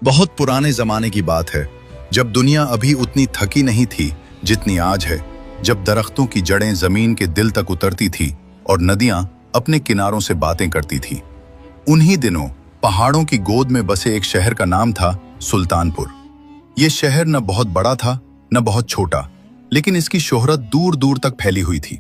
बहुत पुराने जमाने की बात है, जब दुनिया अभी उतनी थकी नहीं थी जितनी आज है, जब दरख्तों की जड़ें जमीन के दिल तक उतरती थी और नदियां अपने किनारों से बातें करती थी। उन्हीं दिनों पहाड़ों की गोद में बसे एक शहर का नाम था सुल्तानपुर। ये शहर न बहुत बड़ा था न बहुत छोटा, लेकिन इसकी शोहरत दूर दूर तक फैली हुई थी।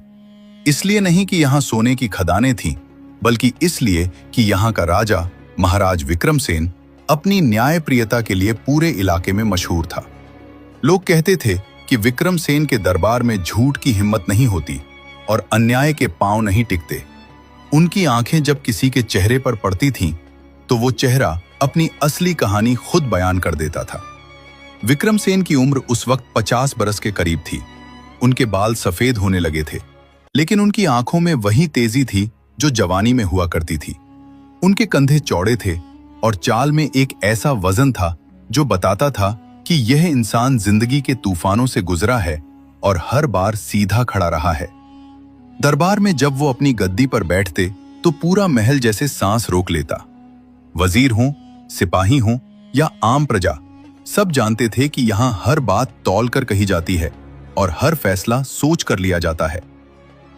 इसलिए नहीं कि यहाँ सोने की खदानें थीं, बल्कि इसलिए कि यहाँ का राजा महाराज विक्रमसेन अपनी न्यायप्रियता के लिए पूरे इलाके में मशहूर था। लोग कहते थे कि विक्रमसेन के दरबार में झूठ की हिम्मत नहीं होती और अन्याय के पांव नहीं टिकते। उनकी आंखें जब किसी के चेहरे पर पड़ती थीं, तो वो चेहरा अपनी असली कहानी खुद बयान कर देता था। विक्रमसेन की उम्र उस वक्त 50 बरस के करीब थी। उनके बाल सफेद होने लगे थे, लेकिन उनकी आंखों में वही तेजी थी जो जवानी में हुआ करती थी। उनके कंधे चौड़े थे और चाल में एक ऐसा वजन था जो बताता था कि यह इंसान जिंदगी के तूफानों से गुजरा है और हर बार सीधा खड़ा रहा है। दरबार में जब वो अपनी गद्दी पर बैठते तो पूरा महल जैसे सांस रोक लेता। वजीर हों, सिपाही हों या आम प्रजा, सब जानते थे कि यहाँ हर बात तौल कर कही जाती है और हर फैसला सोच कर लिया जाता है।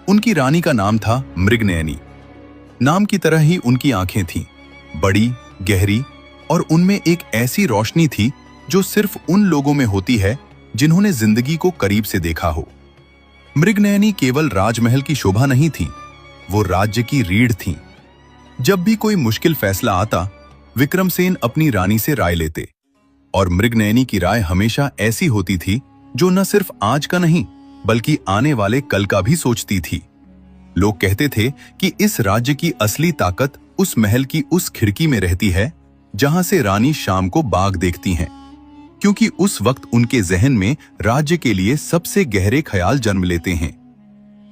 उनकी रानी का नाम था मृगनयनी। नाम की तरह ही उनकी आंखें थीं, बड़ी, गहरी, और उनमें एक ऐसी रोशनी थी जो सिर्फ उन लोगों में होती है जिन्होंने जिंदगी को करीब से देखा हो। मृगनयनी केवल राजमहल की शोभा नहीं थी, वो राज्य की रीढ़ थीं। जब भी कोई मुश्किल फैसला आता, विक्रमसेन अपनी रानी से राय लेते, और मृगनयनी की राय हमेशा ऐसी होती थी जो न सिर्फ आज का नहीं बल्कि आने वाले कल का भी सोचती थी। लोग कहते थे कि इस राज्य की असली ताकत उस महल की उस खिड़की में रहती है जहां से रानी शाम को बाग देखती हैं, क्योंकि उस वक्त उनके जहन में राज्य के लिए सबसे गहरे ख्याल जन्म लेते हैं।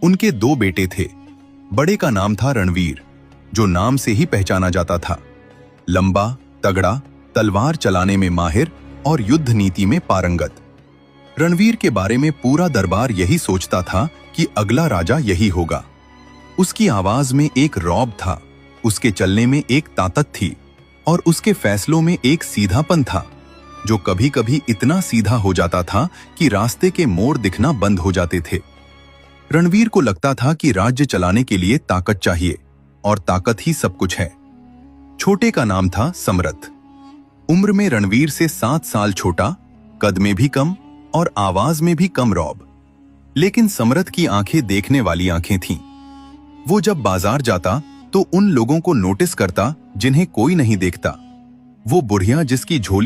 उनके 2 बेटे थे। बड़े का नाम था रणवीर, जो नाम से ही पहचाना जाता था। लंबा, तगड़ा, तलवार चलाने में माहिर और युद्ध नीति में पारंगत। रणवीर के बारे में पूरा दरबार यही सोचता था कि अगला राजा यही होगा। उसकी आवाज में एक रौब था, उसके चलने में एक ताकत थी और उसके फैसलों में एक सीधापन था जो कभी कभी इतना सीधा हो जाता था कि रास्ते के मोड़ दिखना बंद हो जाते थे। रणवीर को लगता था कि राज्य चलाने के लिए ताकत चाहिए और ताकत ही सब कुछ है। छोटे का नाम था समरथ। उम्र में रणवीर से 7 साल छोटा, कद में भी कम और आवाज में भी कम रौब। लेकिन समरथ की आंखें देखने वाली आंखें थीं। वो जब बाजार जाता तो उन लोगों को नोटिस करता जिन्हें कोई नहीं देखता। वो बुढ़िया जिसकी झोली